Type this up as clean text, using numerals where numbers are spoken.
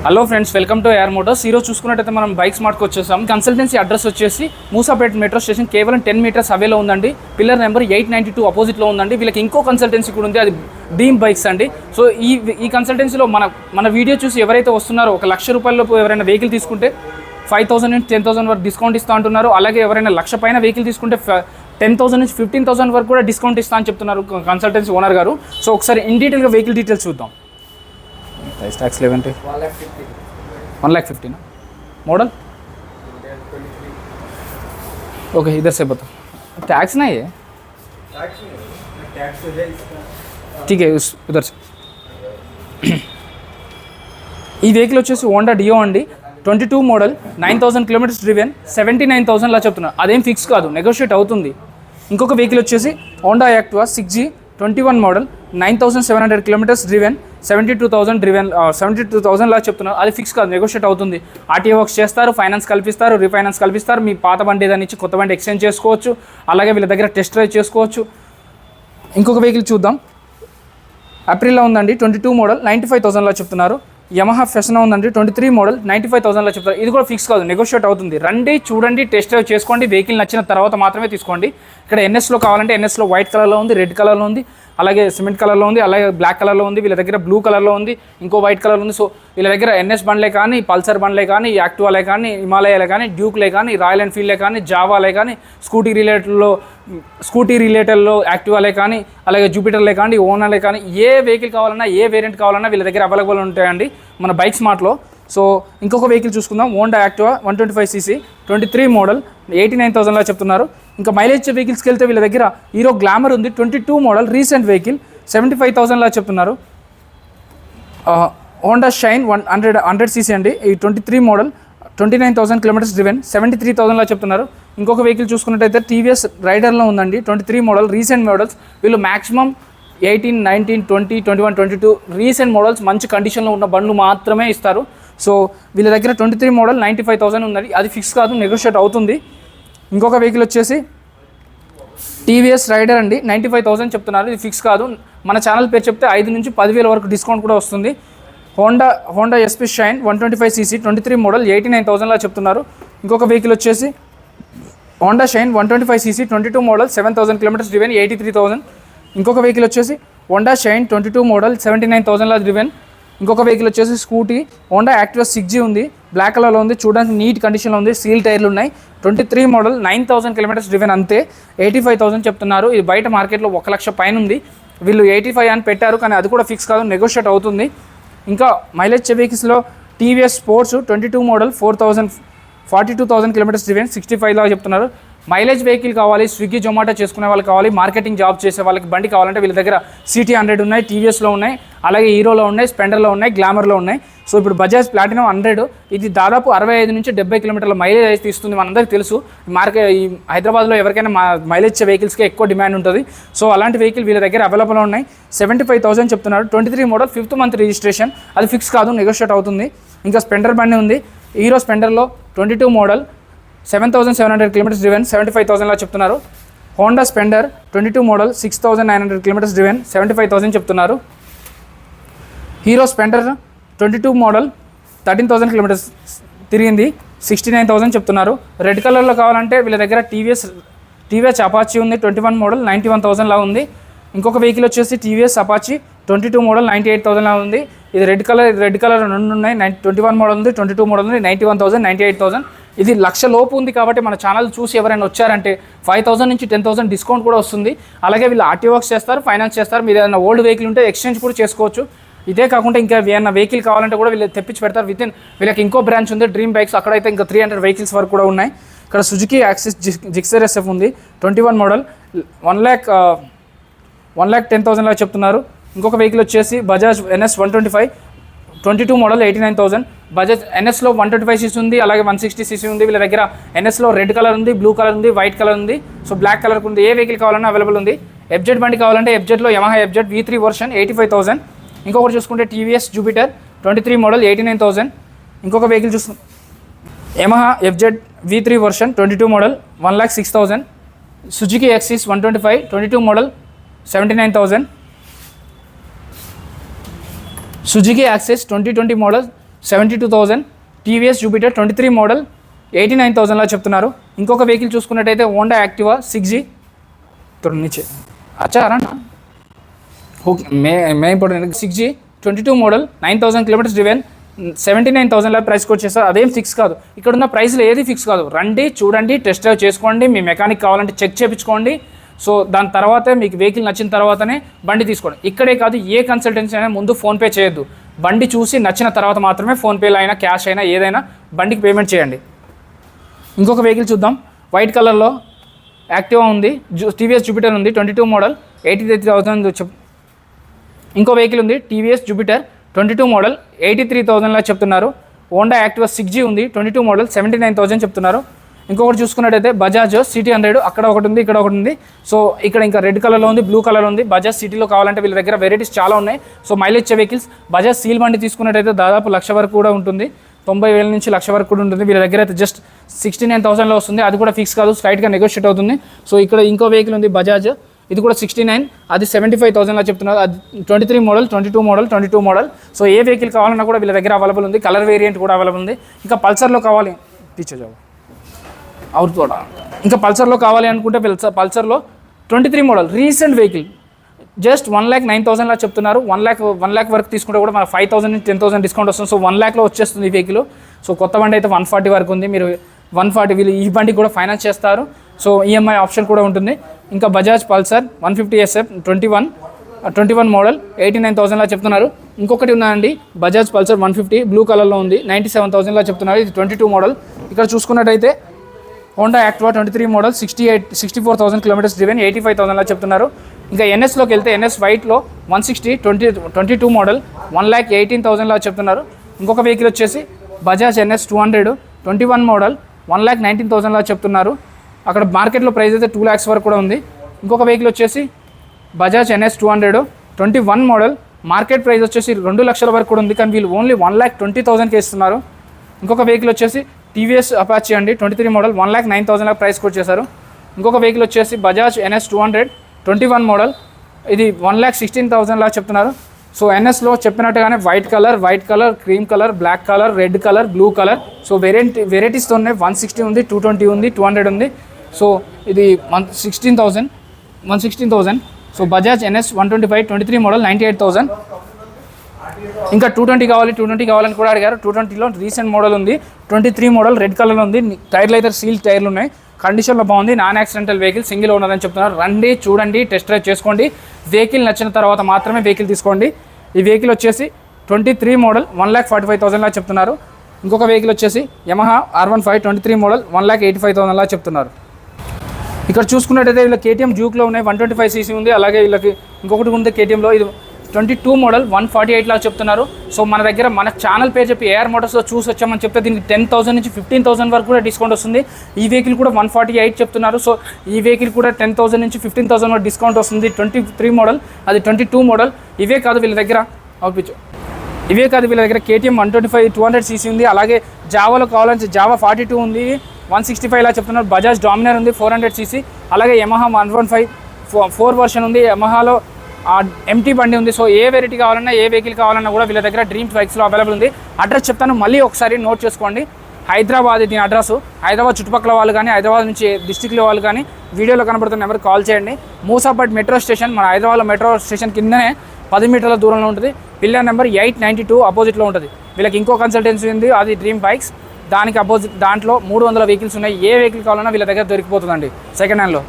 Hello friends, welcome to AR motors. ఈరోజు చూసుకున్నట్టయితే మనం బైక్స్ మార్ట్కి వచ్చేసాం. కన్సల్టెన్సీ అడ్రస్ వచ్చేసి మూసాపేట మెట్రో స్టేషన్ కేవలం 10 మీటర్స్ అవేలో ఉందండి. పిల్లర్ నెంబర్ 892 అపోజిట్లో ఉందండి. వీళ్ళకి ఇంకో కన్సల్టెన్సీ కూడా ఉంది, అది డ్రీమ్ బైక్స్ అండి. సో ఈ కన్సల్టెన్సీలో మన వీడియో చూసి ఎవరైతే వస్తున్నారో ₹1,00,000 ఎవరైనా వెహికల్ తీసుకుంటే 5,000 నుంచి 10,000 వరకు డిస్కౌంట్ ఇస్తా అంటున్నారు. అలాగే ఎవరైనా 1,00,000 పైన వెహికల్ తీసుకుంటే 10,000 నుంచి 15,000 వరకు కూడా డిస్కౌంట్ ఇస్తా అని చెప్తున్నారు కన్సల్టెన్సీ ఓనర్ గారు. సో ఒకసారి ఇన్ డీటెయిల్గా వెహికల్ డీటెయిల్స్ చూద్దాం. Tax 1,50,000 model okay. इधर से बताओ, टैक्स नहीं है? ठीक है, उधर से. ఈ వెహికల్ వచ్చేసి హోండా డియో అండి. 22 మోడల్, 9,000 కిలోమీటర్స్ డ్రివెన్, 79,000 లా చెప్తున్నారు. అదేం ఫిక్స్ కాదు, నెగోషియేట్ అవుతుంది. ఇంకొక వెహికల్ వచ్చేసి Honda Activa 6G 21 model, 9,700 kilometres driven, 72,000 లా చెప్తున్నారు. అది ఫిక్స్ కాదు, నెగోషియేట్ అవుతుంది. ఆర్టీఓ వర్క్స్ చేస్తారు, ఫైనాన్స్ కల్పిస్తారు, రీఫైనాన్స్ కల్పిస్తారు. మీ పాత బండి దాని నుంచి కొత్త బండి ఎక్స్చేంజ్ చేసుకోవచ్చు. అలాగే వీళ్ళ దగ్గర టెస్ట్ డ్రైవ్ చేసుకోవచ్చు. ఇంకొక వెహికల్ చూద్దాం. అప్రిల్లో ఉందండి, 22 మోడల్, 95,000 లా చెప్తున్నారు. యమహా ఫెషన్ ఉందండి, 23 మోడల్, 95,000 లా చెప్తారు. ఇది కూడా ఫిక్స్ కాదు, నెగోషియేట్ అవుతుంది. రండి, చూడండి, టెస్ట్ డ్రైవ్ చేసుకోండి. వెహికల్ నచ్చిన తర్వాత మాత్రమే తీసుకోండి. ఇక్కడ ఎన్ఎస్లో కావాలంటే ఎన్ఎస్లో వైట్ కలర్లో ఉంది, రెడ్ కలర్లో ఉంది, అలాగే సిమెంట్ కలర్లో ఉంది, అలాగే బ్లాక్ కలర్లో ఉంది. వీళ్ళ దగ్గర బ్లూ కలర్లో ఉంది, ఇంకో వైట్ కలర్ ఉంది. సో వీళ్ళ దగ్గర ఎన్ఎస్ బండ్లే కానీ, పల్సర్ బండ్లే కానీ, యాక్టివాలే కానీ, హిమాలయాలే కానీ, డ్యూక్లే కానీ, రాయల్ ఎన్ఫీల్డ్లే కానీ, జావాలే కానీ, స్కూటీ రిలేటెడ్లో యాక్టివాలే కానీ, అలాగే జూపిటర్లే కానీ, ఓనాలే కానీ, ఏ వెహికల్ కావాలన్నా, ఏ వేరియంట్ కావాలన్నా వీళ్ళ దగ్గర అవైలబుల్ ఉంటాయండి మన బైక్ స్మార్ట్లో. సో ఇంకొక వెహికల్ చూసుకుందాం. హోండా యాక్టివా 125cc 23 మోడల్, 89,000 లా చెప్తున్నారు. ఇంకా మైలేజ్ వెహికల్స్కి వెళ్తే వీళ్ళ దగ్గర హీరో గ్లామర్ ఉంది, 22 మోడల్, రీసెంట్ వెహికల్, 75,000 లా చెప్తున్నారు. హోండా షైన్ 100cc అండి, ఈ 23 మోడల్, 29,000 కిలోమీటర్స్ డ్రివెన్, 73,000 లా చెప్తున్నారు. ఇంకొక వెహికల్ చూసుకున్నట్టయితే టీవీఎస్ రైడర్లో ఉందండి, 23 మోడల్, రీసెంట్ మోడల్స్. వీళ్ళు మ్యాక్సిమం 18, 19, 20, 21, 22 రీసెంట్ మోడల్స్ మంచి కండిషన్లో ఉన్న బండ్లు మాత్రమే ఇస్తారు. సో వీళ్ళ దగ్గర 23 మోడల్ 95,000 ఉన్నది, అది ఫిక్స్ కాదు, నెగోషియేట్ అవుతుంది. ఇంకొక వెహికల్ వచ్చేసి టీవీఎస్ రైడర్ అండి, 95,000 చెప్తున్నారు. ఇది ఫిక్స్ కాదు. మన ఛానల్ పేరు చెప్తే 5 నుంచి 10,000 వరకు డిస్కౌంట్ కూడా వస్తుంది. Honda SP shine 125cc 23 model, 89,000 లా చెప్తున్నారు. ఇంకొక వెహికల్ వచ్చేసి Honda shine 125cc 22 model, 7,000 kilometres driven, 83,000. ఇంకొక వెహికల్ వచ్చేసి హోండా షైన్ 22 మోడల్, 79,000 లా డ్రివెన్. ఇంకొక వెహికల్ వచ్చేసి స్కూటీ హోండా యాక్టివా 6G ఉంది, బ్లాక్ కలర్లో ఉంది, చూడడానికి నీట్ కండిషన్లో ఉంది, సీల్ టైర్లు ఉన్నాయి, 23 మోడల్, 9,000 కిలోమీటర్స్ డ్రివెన్, అంతే, 85,000 చెప్తున్నారు. ఇది బయట మార్కెట్లో 1,00,000 పైన ఉంది. వీళ్ళు 85 అని పెట్టారు, కానీ అది కూడా ఫిక్స్ కాదు, నెగోషియేట్ అవుతుంది. ఇంకా మైలేజ్ వెహికల్స్లో TVS sports 22 model, 42,000 kilometres driven, 65 లాగా చెప్తున్నారు. మైలేజ్ వెహికల్ కావాలి, స్విగ్గీ జొమాటో చేసుకునే వాళ్ళకి కావాలి, మార్కెటింగ్ జాబ్ చేసే వాళ్ళకి బండి కావాలంటే వీళ్ళ దగ్గర సిటీ 100 ఉన్నాయి, టీవీఎస్లో ఉన్నాయి, అలాగే హీరోలో ఉన్నాయి, స్పెండర్లో ఉన్నాయి, గ్లామర్లో ఉన్నాయి. సో ఇప్పుడు బజాజ్ ప్లాటినం 100 ఇది దాదాపు 65 నుంచి 70 కిలోమీటర్ల మైలేజ్ అయితే ఇస్తుంది. మనందరికీ తెలుసు, ఈ హైదరాబాద్లో ఎవరికైనా మైలేజ్ వెహికల్స్కి ఎక్కువ డిమాండ్ ఉంటుంది. సో అలాంటి వెహికల్ వీళ్ళ దగ్గర అవైలబుల్ ఉన్నాయి. 75,000 చెప్తున్నారు. 23 మోడల్, 5th మంత్ రిజిస్ట్రేషన్, అది ఫిక్స్ కాదు, నెగోషియేట్ అవుతుంది. ఇంకా స్పెండర్ బండి ఉంది, హీరో స్పెండర్లో 22 మోడల్, 7,700 కిలోమీటర్స్ డ్రివెన్, 75,000 లా చెప్తున్నారు. హోండా స్పెండర్ 22 మోడల్, 6,900 కిలోమీటర్స్ డ్రివెన్, 75,000 చెప్తున్నారు. హీరో స్పెండర్ 22 మోడల్, 13,000 కిలోమీటర్స్ తిరిగింది, 69,000 చెప్తున్నారు. రెడ్ కలర్లో కావాలంటే వీళ్ళ దగ్గర టీవీఎస్ అపాచీ ఉంది, 21 మోడల్, 91,000 లా ఉంది. ఇంకొక వెహికల్ వచ్చేసి టీవీఎస్ అపాచీ 22 మోడల్, 98,000 లా ఉంది. ఇది రెడ్ కలర్ 2 ఉన్నాయి, 21 మోడల్ ఉంది, 22 మోడల్ ఉంది, 91,000, 98,000. ఇది 1,00,000 లోపు ఉంది కాబట్టి మన ఛానల్ చూసి ఎవరైనా వచ్చారంటే 5,000 నుంచి 10,000 డిస్కౌంట్ కూడా వస్తుంది. అలాగే వీళ్ళు ఆర్టీఓ వర్క్స్ చేస్తారు, ఫైనాన్స్ చేస్తారు. మీరు ఏదైనా ఓల్డ్ వెహికల్ ఉంటే ఎక్స్చేంజ్ కూడా చేసుకోవచ్చు. ఇదే కాకుండా ఇంకా ఏమైనా వెహికల్ కావాలంటే కూడా వీళ్ళు తెప్పించి పెడతారు. వీళ్ళకి ఇంకో బ్రాంచ్ ఉంది, డ్రీమ్ బైక్స్, అక్కడైతే ఇంకా 300 వెహికల్స్ వరకు కూడా ఉన్నాయి. ఇక్కడ సుజుకి యాక్సిస్ జిక్సర్ SF ఉంది, 21 మోడల్, 1,10,000 లా చెప్తున్నారు. ఇంకొక వెహికల్ వచ్చేసి బజాజ్ NS 125 22 మోడల్, 89,000. బజాజ్ NSలో 125cc ఉంది, అలాగే 160cc ఉంది. వీళ్ళ దగ్గర NSలో రెడ్ కలర్ ఉంది, బ్లూ కలర్ ఉంది, వైట్ కలర్ ఉంది, సో బ్లాక్ కలర్ ఉంది. ఏ వెహికల్ కావాలన్నా అవైలబుల్ ఉంది. FZ బండి కావాలంటే FZలో యమహా FZ V3 వర్షన్ 85,000. ఇంకొకటి చూసుకుంటే టీవీఎస్ జూపిటర్ 23 మోడల్, 89,000. ఇంకొక వెహికల్ చూసుకుంటే Yamaha FZ V3 version 22 model, 1,06,000. Suzuki Access 125 22 model, 79,000. Suzuki Access 2020 model 72,000. TVS Jupiter 23 model 89,000లా చెప్తున్నారు. ఇంకొక వెహికల్ చూసుకున్నట్టయితే హోండా యాక్టివా 6G नीचे अच्छा आ रहा ना ओके मैं important 6G 22 model 9,000 kilometres driven 79,000 price coat చేస్తారు. అదేం ఫిక్స్ కాదు, ఇక్కడ ఉన్న ప్రైస్లో ఏది ఫిక్స్ కాదు. రండి, చూడండి, టెస్ట్ డ్రైవ్ చేసుకోండి, మీ మెకానిక్ కావాలంటే చెక్ చేయించుకోండి. సో దాని తర్వాతే మీకు వెహికల్ నచ్చిన తర్వాతనే బండి తీసుకోండి. ఇక్కడే కాదు, ఏ కన్సల్టెన్సీ అయినా ముందు ఫోన్పే చేయొద్దు. బండి చూసి నచ్చిన తర్వాత మాత్రమే ఫోన్పేలో అయినా క్యాష్ అయినా ఏదైనా బండికి పేమెంట్ చేయండి. ఇంకొక వెహికల్ చూద్దాం. వైట్ కలర్లో యాక్టివా ఉంది, టీవీఎస్ జూపిటర్ ఉంది 22 మోడల్ 83,000 ఇంకో వెహికల్ ఉంది టీవీఎస్ జూపిటర్ 22 మోడల్ 83,000లా చెప్తున్నారు. హోండా యాక్టివా 6G ఉంది 22 మోడల్ 79,000 చెప్తున్నారు. ఇంకొకటి చూసుకున్నట్టయితే బజాజ్ సిటీ 100 అక్కడ ఒకటి ఉంది, ఇక్కడ ఒకటి ఉంది. సో ఇక్కడ ఇంకా రెడ్ కలర్లో ఉంది, బ్లూ కలర్ ఉంది. బజాజ్ సిటీలో కావాలంటే వీళ్ళ దగ్గర వెరైటీస్ చాలా ఉన్నాయి. సో మైలేజ్ ఇచ్చే వెహికల్స్ బజాజ్ సీల్ బండి తీసుకున్నట్టయితే దాదాపు 1,00,000 వరకు కూడా ఉంటుంది, 90,000 నుంచి 1,00,000 వరకు కూడా ఉంటుంది. వీళ్ళ దగ్గర అయితే జస్ట్ 69,000లో వస్తుంది. అది కూడా ఫిక్స్ కాదు, స్లైట్గా నెగోషియేట్ అవుతుంది. సో ఇక్కడ ఇంకో వెహికల్ ఉంది బజాజ్, ఇది కూడా 69, అది 75,000లా చెప్తున్నారు. అది 23 మోడల్ 22 మోడల్. సో ఏ వెహికల్ కావాలన్నా కూడా వీళ్ళ దగ్గర అవైలబుల్ ఉంది. కలర్ వేరియంట్ కూడా అవైలబుల్ ఉంది. ఇంకా పల్సర్లో కావాలి టీచర్ జాబ్ అవుట్ కూడా ఇంకా పల్సర్లో కావాలి అనుకుంటే పల్సర్లో 23 మోడల్ రీసెంట్ వెహికల్ జస్ట్ 1,09,000లా చెప్తున్నారు. 1 lakh వరకు తీసుకుంటే కూడా మన 5,000 నుంచి 10,000 డిస్కౌంట్ వస్తుంది. సో 1 lakhలో వచ్చేస్తుంది ఈ వెహికల్. సో కొత్త బండి అయితే 140 వరకు ఉంది. మీరు 140 వీళ్ళు ఈ బండికి కూడా ఫైనాన్స్ చేస్తారు. సో ఈఎంఐ ఆప్షన్ కూడా ఉంటుంది. ఇంకా బజాజ్ పల్సర్ 150 SF 21 మోడల్ 89,000లా చెప్తున్నారు. ఇంకొకటి ఉందండి బజాజ్ పల్సర్ 150 బ్లూ కలర్లో ఉంది 97,000లా చెప్తున్నారు. ఇది 22 మోడల్. ఇక్కడ చూసుకున్నట్టయితే Honda Activa 23 model 64,000 kilometres driven 85,000లా చెప్తున్నారు. ఇంకా ఎన్ఎస్లోకి వెళ్తే ఎన్ఎస్ వైట్లో 160 22 మోడల్ 1,18,000లా చెప్తున్నారు. ఇంకొక వెహికల్ వచ్చేసి బజాజ్ NS 200 21 మోడల్ 1,19,000లా చెప్తున్నారు. అక్కడ మార్కెట్లో ప్రైస్ అయితే 2 lakhs వరకు కూడా ఉంది. ఇంకొక వెహికల్ వచ్చేసి Bajaj NS 200 21 model market price వచ్చేసి 2 లక్షల వరకు కూడా ఉంది, కానీ వీళ్ళు ఓన్లీ 1,20,000కి ఇస్తున్నారు. ఇంకొక వెహికల్ వచ్చేసి టీవీఎస్ అపాచీ అండి 23 మోడల్ 1,09,000 ప్రైస్ కోట్ చేశారు. ఇంకొక వెహికల్ వచ్చేసి బజాజ్ NS 200 21 మోడల్, ఇది 1,16,000లా చెప్తున్నారు. సో ఎన్ఎస్లో చెప్పినట్టుగానే white colour cream colour black colour red colour blue colour so వెరైటీస్తో ఉన్నాయి. 160 ఉంది 220 ఉంది 200 ఉంది. సో ఇది 116,000. So Bajaj NS 125 23 model 98,000. ఇంకా 220 కావాలని కూడా అడిగారు. 220లో రీసెంట్ మోడల్ ఉంది 23 మోడల్ రెడ్ కలర్ ఉంది. టైర్లు అయితే సీల్ టైర్లు ఉన్నాయి, కండిషన్లో బాగుంది, non accidental vehicle, single owner అని చెప్తున్నారు. రండి, చూడండి, టెస్ట్ డ్రైవ్ చేసుకోండి. వెహికల్ నచ్చిన తర్వాత మాత్రమే వెహికల్ తీసుకోండి. ఈ వెహికల్ వచ్చేసి 23 మోడల్ 1,45,000లా చెప్తున్నారు. ఇంకొక వెహికల్ వచ్చేసి యమహా R15 23 మోడల్ 1,85,000లా చెప్తున్నారు. ఇక్కడ చూసుకున్నట్టయితే వీళ్ళ KTM డ్యూక్లో ఉన్నాయి 125cc ఉంది. అలాగే వీళ్ళకి ఇంకొకటి ఉంది KTMలో, ఇది 22 మోడల్ 148లా చెప్తున్నారు. సో మన దగ్గర మన ఛానల్ పేరు చెప్పి AR మోటార్స్లో చూసి వచ్చామని చెప్తే దీనికి 10,000 నుంచి 15,000 వరకు కూడా డిస్కౌంట్ వస్తుంది. ఈ వెహికల్ కూడా 148 చెప్తున్నారు. సో ఈ వెహికల్ కూడా 10,000 నుంచి 15,000 వరకు డిస్కౌంట్ వస్తుంది. 23 మోడల్, అది 22 మోడల్. ఇవే కాదు వీళ్ళ దగ్గర KTM 125 200cc ఉంది. అలాగే జావాలో కావాలంటే జావా 42 ఉంది 165లా చెప్తున్నారు. బజాజ్ డామినర్ ఉంది 400cc. అలాగే యమహా 115 4 వర్షన్ ఉంది. యమహాలో MT బండి ఉంది. సో ఏ వెరైటీ కావాలన్నా ఏ వెహికల్ కావాలన్నా కూడా వీళ్ళ దగ్గర డ్రీమ్స్ బైక్స్లో అవైలబుల్ ఉంది. అడ్రస్ చెప్తాను, మళ్ళీ ఒకసారి నోట్ చేసుకోండి. హైదరాబాద్ దీని అడ్రస్. హైదరాబాద్ చుట్టుపక్కల వాళ్ళు కానీ హైదరాబాద్ నుంచి డిస్టిక్లో వాళ్ళు కానీ వీడియోలో కనబడుతున్న నెంబర్కి కాల్ చేయండి. మూసాపేట్ మెట్రో స్టేషన్, మన హైదరాబాద్లో మెట్రో స్టేషన్ కిందనే 10 మీటర్ల దూరంలో ఉంటుంది. పిల్లర్ నెంబర్ 892 అపోజిట్లో ఉంటుంది. వీళ్ళకి ఇంకో కన్సల్టెన్సీ ఉంది, అది డ్రీమ్ బైక్స్. దానికి అపోజిట్ దాంట్లో 300 వెహికల్స్ ఉన్నాయి. ఏ వెహికల్ కావాలన్నా వీళ్ళ దగ్గర దొరికిపోతుందండి సెకండ్ హ్యాండ్లో.